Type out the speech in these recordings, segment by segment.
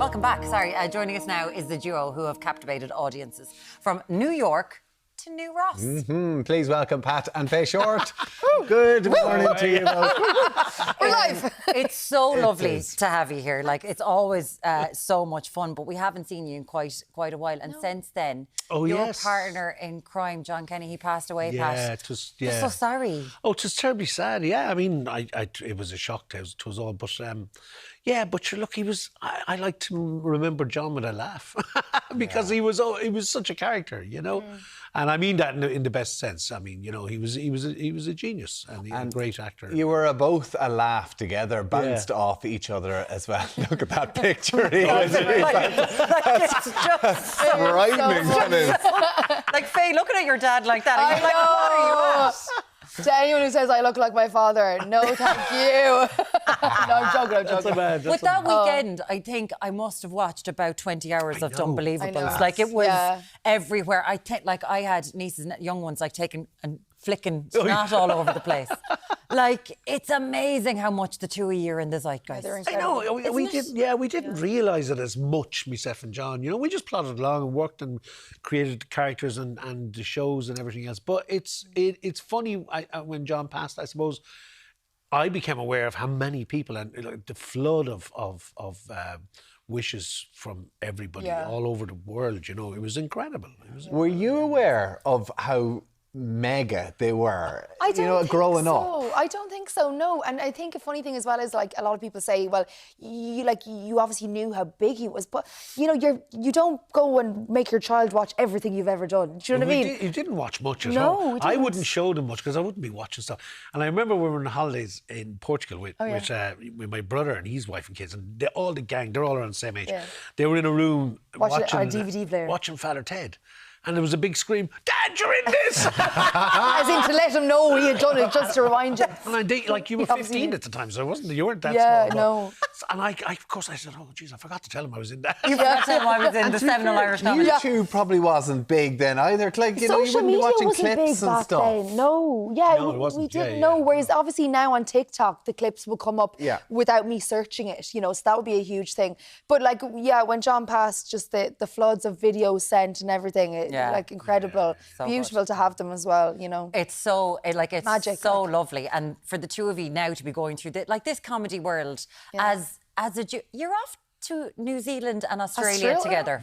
Welcome back. Sorry, joining us now is the duo who have captivated audiences from New York to New Ross. Please welcome Pat and Faye Shortt. Good morning to you both. We're live. It's so lovely to have you here. Like, it's always so much fun, but we haven't seen you in quite a while. And since then, your partner in crime, John Kenny, he passed away, Pat. I'm so sorry. Oh, it was terribly sad. Yeah, I mean, it was a shock to us all. But but sure, look, he was. I like to remember John with a laugh because he was such a character, you know. And I mean that in the best sense. I mean, you know, he was a genius and a great actor. You were both a laugh together, bounced off each other as well. Look at that picture. It's just frightening, isn't it? like, Faye, looking at your dad like that, and you're like, what are you at? To anyone who says I look like my father, no, thank you. No, I'm joking. With that weekend, I think I must have watched about 20 hours of Unbelievables. Like, it was everywhere. I had nieces, young ones, like taking and flicking snot all over the place. Like, it's amazing how much the two of you are in the zeitgeist. I know, we didn't realise it as much, myself and John. You know, we just plodded along and worked and created the characters and the shows and everything else. But it's funny, when John passed, I suppose, I became aware of how many people and the flood of wishes from everybody all over the world. You know, it was incredible. Were you aware of how mega they were, growing up? I don't think so, no. And I think a funny thing as well is, like, a lot of people say, well, you obviously knew how big he was, but you don't go and make your child watch everything you've ever done. Do you know what I mean? You didn't watch much at all. I wouldn't show them much because I wouldn't be watching stuff. And I remember we were on holidays in Portugal with my brother and his wife and kids, and all the gang, they're all around the same age. Yeah. They were in a room watching our DVD player, watching Father Ted. And there was a big scream, "Dad, you're in this!" As in to let him know he had done it, just to remind him. And you were 15 at the time, so you weren't that small. No. And of course I said, oh, geez, I forgot to tell him I was in that. You forgot to tell him I was in the Seminole Irish Novel. YouTube probably wasn't big then either. Like, you wouldn't be watching clips and stuff. Then. No, it wasn't. We didn't know. Whereas obviously now on TikTok, the clips will come up without me searching it, so that would be a huge thing. But when John passed, just the floods of videos sent and everything, incredible. So beautiful to have them as well, It's so, it's magic, so lovely. And for the two of you now to be going through this comedy world as you're off to New Zealand and Australia together.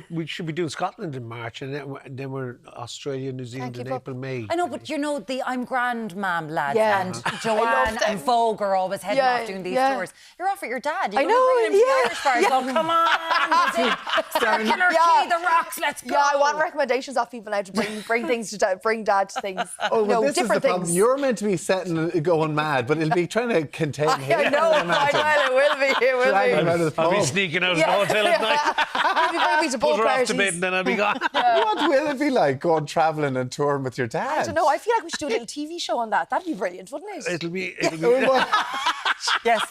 We should be doing Scotland in March, and then we're Australia, New Zealand in April, May. I know, but the I'm Grand Mam lads and Joanne and Vogue are always heading off doing these tours. You're off with your dad. I know. Oh, come on. Circular Quay, the rocks, let's go. Yeah, I want recommendations off people now to bring things to bring dad to things. Oh, well, this different is the problem. You're meant to be going mad, but it'll be trying to contain him. I know, it will be. It will be. I'll be sneaking out of the hotel at night. You'll be bringing me to both put her off to bed and then I'll be gone. What will it be like going travelling and touring with your dad? I don't know. I feel like we should do a little TV show on that. That'd be brilliant, wouldn't it? It'll be. Yes,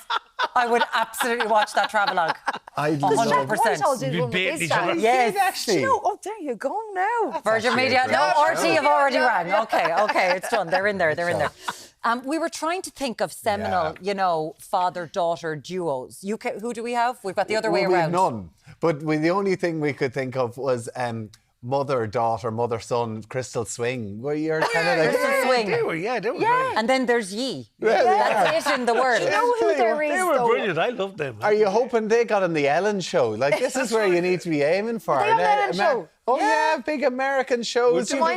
I would absolutely watch that travelogue. 100%. Yes, actually. There you go now. Virgin Media. No, RT have already rang. Okay, it's done. They're in there. We were trying to think of seminal, father-daughter duos. Who do we have? We've got the other way around. We have none. But the only thing we could think of was mother-daughter, mother-son, Crystal Swing. Where you're kind of like... Crystal Swing. They were great. And then there's Ye. That's it in the world. Do you know who there is, They were brilliant. I loved them. Are you hoping they got on the Ellen show? Like, this is where you need to be aiming for. They on the Ellen show? Oh, yeah, big American shows. We're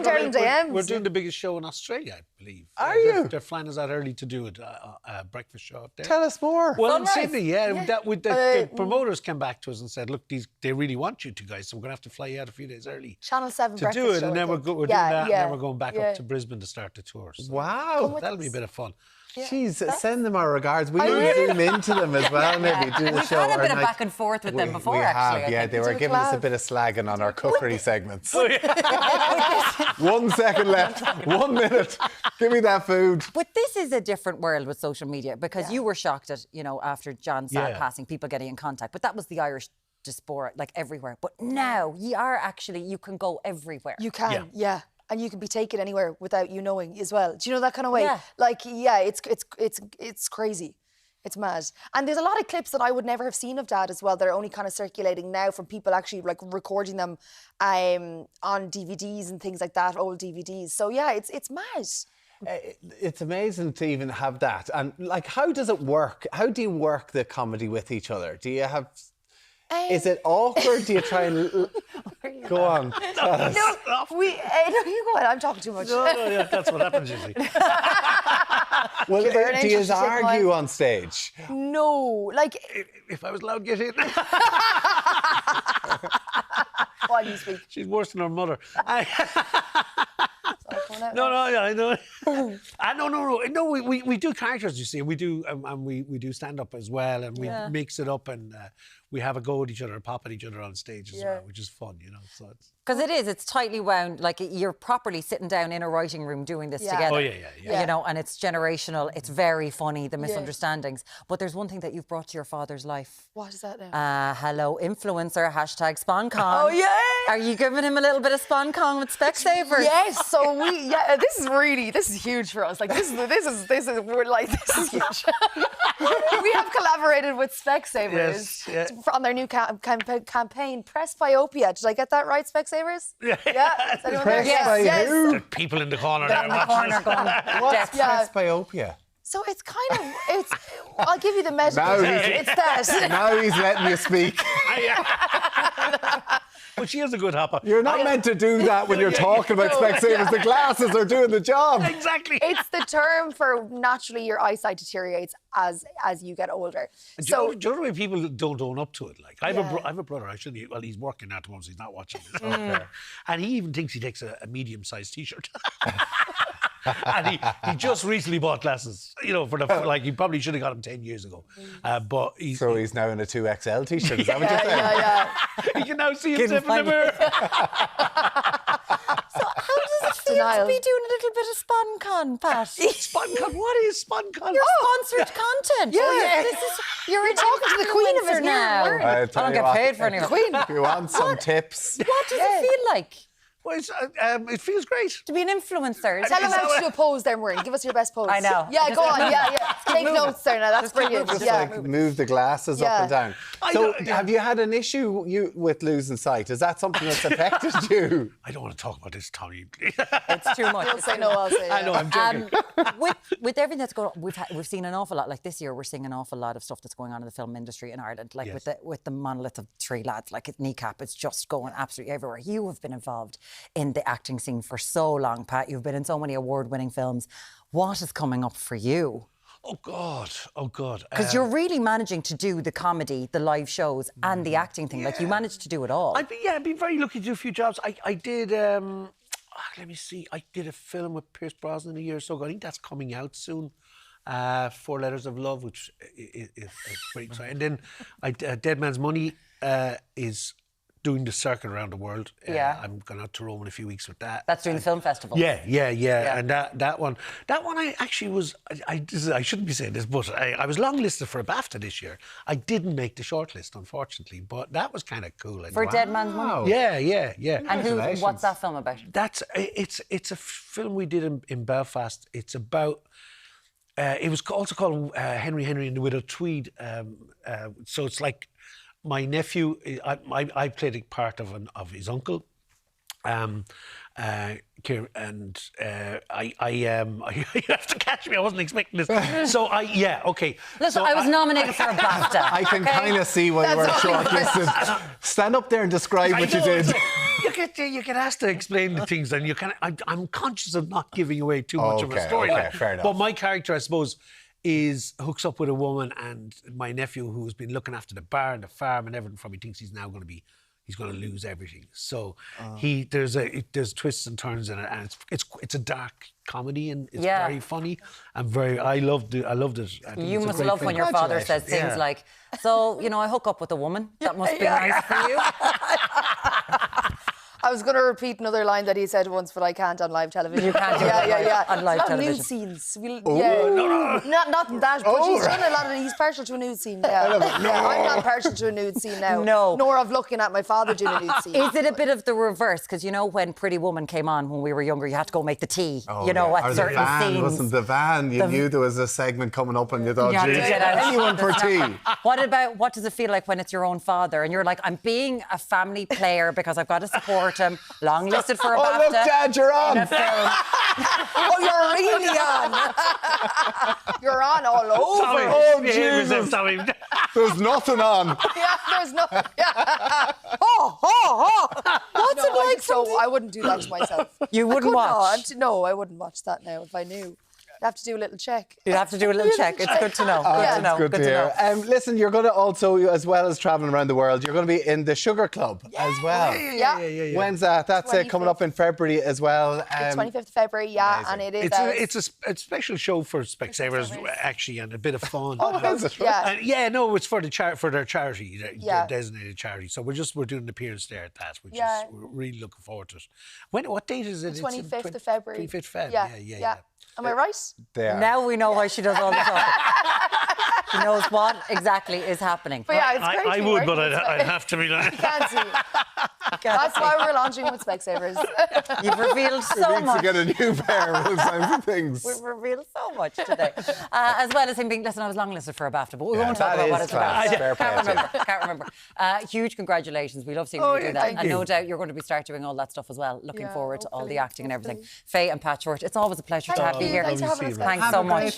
doing the biggest show in Australia, I believe. Are you? They're flying us out early to do a breakfast show up there. Tell us more. Well, in Sydney, the promoters came back to us and said, look, they really want you two guys, so we're going to have to fly you out a few days early. Channel 7 to do it, and then we're doing that, and then we're going back up to Brisbane to start the tour. So wow. That'll be a bit of fun. Jeez, send them our regards. We will zoom into them as well, maybe do the show. We've had a bit of back and forth with them before, actually. Yeah, they were giving us a bit of slagging on our cookery segments. 1 second left, 1 minute. Give me that food. But this is a different world with social media because you were shocked at, after John's sad passing, people getting in contact. But that was the Irish diaspora, everywhere. But now you can go everywhere. You can, and you can be taken anywhere without you knowing as well. Do you know that kind of way? Yeah. It's crazy. It's mad. And there's a lot of clips that I would never have seen of Dad as well. They're only kind of circulating now from people actually like recording them on DVDs and things like that, old DVDs. So yeah, it's mad. It's amazing to even have that. And like, how does it work? How do you work the comedy with each other? Do you have... Is it awkward? Do you try and... Go on. No, you go on. I'm talking too much. No, yeah, that's what happens usually. Well, do you argue on stage? No, like... If I was allowed to get in. Why do you speak? She's worse than her mother. No, I know. No, we do characters, you see. We do, and we do stand-up as well, and we mix it up, and we have a go at each other, pop at each other on stage as well, which is fun, you know. So because it's tightly wound, like you're properly sitting down in a writing room doing this together. Oh, yeah. You know, and it's generational. It's very funny, the misunderstandings. But there's one thing that you've brought to your father's life. What is that now? Hello, influencer, #SponCon. Oh, yeah. Are you giving him a little bit of SponCon with Specsavers? Yes, so this is huge for us. Like this is huge. We have collaborated with Specsavers on their new campaign, Press Myopia. Did I get that right, Specsavers? Yeah. Is anyone there? Yes. There are people in the corner there. What's Press Myopia? So it's kind of, I'll give you the measure. It's that. Now he's letting you speak. But she is a good hopper. You're not meant to do that when you're talking about Specsavers. The glasses are doing the job. Exactly. It's the term for naturally your eyesight deteriorates as you get older. Do you know the way people don't own up to it? Like I have a brother. Well, he's working at the moment, so he's not watching this. Okay. And he even thinks he takes a medium-sized T-shirt. And he just recently bought glasses, you know, like he probably should have got them 10 years ago. But he's now in a 2XL T-shirt. Is that what you're saying? Yeah. You can now see himself in the mirror. So how does it feel to be doing a little bit of SponCon, Pat? SponCon? What is SponCon? Your sponsored content. Yeah. You're talking to the Queen of his now. I don't get paid for anything. Queen. If you want some tips. What does it feel like? Well, it feels great. To be an influencer. Tell them how to do a pose there, Maureen. Give us your best pose. I know. Yeah, go on. Yeah. Take notes there now. That's brilliant. Just like move the glasses up and down. So have you had an issue with losing sight? Is that something that's affected you? I don't want to talk about this, Tommy. It's too much. Don't say no, I'll say I know, I'm joking. With everything that's going on, we've seen an awful lot. Like this year, we're seeing an awful lot of stuff that's going on in the film industry in Ireland. Like with the monolith of three lads, like at Kneecap, it's just going absolutely everywhere. You have been involved in the acting scene for so long, Pat. You've been in so many award-winning films. What is coming up for you? Oh God. Because you're really managing to do the comedy, the live shows, and the acting thing. Like you managed to do it all. I've been very lucky to do a few jobs. I did. Let me see. I did a film with Pierce Brosnan a year or so ago. I think that's coming out soon. 4 Letters of Love, which is pretty exciting. And then Dead Man's Money is doing the circuit around the world. I'm going out to Rome in a few weeks with that. That's doing the film festival. Yeah. And that one I actually was, I shouldn't be saying this, but I was longlisted for a BAFTA this year. I didn't make the shortlist, unfortunately, but that was kind of cool. For Dead Man's Money? Yeah. And what's that film about? It's a film we did in Belfast. It's about, it was also called Henry and the Widow Tweed. So it's like, my nephew, I played a part of his uncle, Kieran, and you have to catch me. I wasn't expecting this. So okay. Listen, so I was nominated for a BAFTA. I can kind of see why you were shortlisted. Stand up there and describe what you did. You get asked to explain the things, and I'm conscious of not giving away too much of a story. Okay, fair enough. But my character, I suppose, hooks up with a woman, and my nephew, who's been looking after the bar and the farm and everything from, he thinks he's now going to lose everything. So there's twists and turns in it, and it's a dark comedy, and it's very funny and I loved it. I think you must love when your father says things like, "So I hook up with a woman. That must be nice for you." I was going to repeat another line that he said once, but I can't on live television. You can't do it on live television. Nude scenes. Not that, but he's done a lot of. He's partial to a nude scene. Yeah. I'm not partial to a nude scene now. No. Nor of looking at my father doing a nude scene. Is it a bit of the reverse? Because you know when Pretty Woman came on when we were younger, you had to go make the tea. At certain scenes. Wasn't the van? You knew there was a segment coming up, and you thought, anyone for tea. What does it feel like when it's your own father and you're like, I'm being a family player because I've got to support him, long-listed for a BAFTA. Oh, look, Dad, you're on. In a film. Oh, you're really on. You're on all over. Tommy, Oh, Jesus. There's nothing on. Yeah, there's no. Yeah. What's it like? So I wouldn't do that to myself. You wouldn't watch? No, I wouldn't watch that now if I knew. You'd have to do a little check. You'd have to do a little check. It's good to know. Good to hear. Listen, you're going to also, as well as travelling around the world, you're going to be in the Sugar Club as well. Yeah. When's that? That's coming up in February as well. It's 25th of February, and it is. It's a special show for Specsavers, actually, and a bit of fun. Is it? Yeah. No, it's for their charity, their designated charity. So we're doing an appearance there at that, which is we're really looking forward to it. What date is it? 25th of February. 25th of February. Yeah. Am I right? Now we know why she does all the talking. She knows what exactly is happening. But yeah, it's great. I would, but I'd have to be like. You can't see. That's why we're launching with Specsavers. You've revealed so much. To get a new pair of those kinds of things. We've revealed so much today. As well as him being, listen, I was longlisted for a BAFTA, but we won't talk about what it's about. Can't remember. Huge congratulations. We love seeing you do that. And no doubt you're going to start doing all that stuff as well. Looking forward to all the acting and everything. Faye and Pat Shortt, it's always a pleasure to have you here. Thanks for having us. Thanks so much.